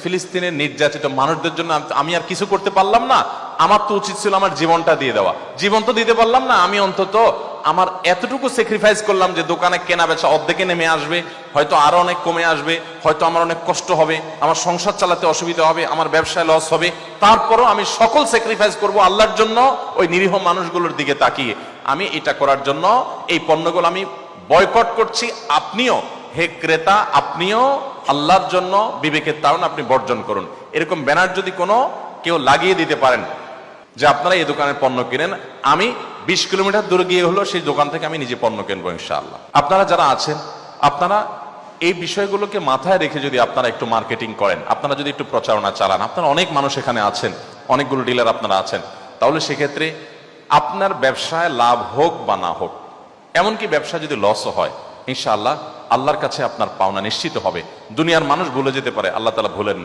ফিলিস্তিনের নির্যাতিত মানুষদের জন্য আমি আর কিছু করতে পারলাম না, আমার তো উচিত ছিল আমার জীবনটা দিয়ে দেওয়া। জীবন তো দিতে পারলাম না, আমি অন্তত আমার এতটুকু স্যাক্রিফাইস করলাম যে দোকানে কেনা বেচা অর্ধেকে নেমে আসবে, হয়তো আরো অনেক কমে আসবে, হয়তো আমার অনেক কষ্ট হবে, আমার সংসার চালাতে অসুবিধা হবে, আমার ব্যবসায় লস হবে, তারপরও আমি সকল স্যাক্রিফাইস করব আল্লাহর জন্য। ওই নিরীহ মানুষগুলোর দিকে তাকিয়ে আমি এটা করার জন্য এই পণ্যগুলো আমি বয়কট করছি। আপনিও হে ক্রেতা, আপনিও আল্লাহর জন্য বিবেকের তাড়না আপনি বর্জন করুন। এরকম ব্যানার যদি কোনো কেউ লাগিয়ে দিতে পারেন যে আপনারা এই দোকানের পণ্য কিনেন, আমি 20 কিলোমিটার দূরে গিয়ে হলো সেই দোকান থেকে আমি নিজে পণ্য কিনবো ইনশাআল্লাহ। আপনারা যারা আছেন, আপনারা এই বিষয়গুলোকে মাথায় রেখে যদি আপনারা একটু মার্কেটিং করেন, আপনারা যদি একটু প্রচারণা চালান, আপনারা অনেক মানুষ এখানে আছেন, অনেকগুলো ডিলার আপনারা আছেন, তাহলে সেক্ষেত্রে আপনার ব্যবসায় লাভ হোক বা না হোক, এমনকি ব্যবসা যদি লসও হয়, ইনশাআল্লাহ আল্লাহর কাছে আপনার পাওনা নিশ্চিত হবে। দুনিয়ার মানুষ ভুলে যেতে পারে, আল্লাহ তাআলা ভুলেন না।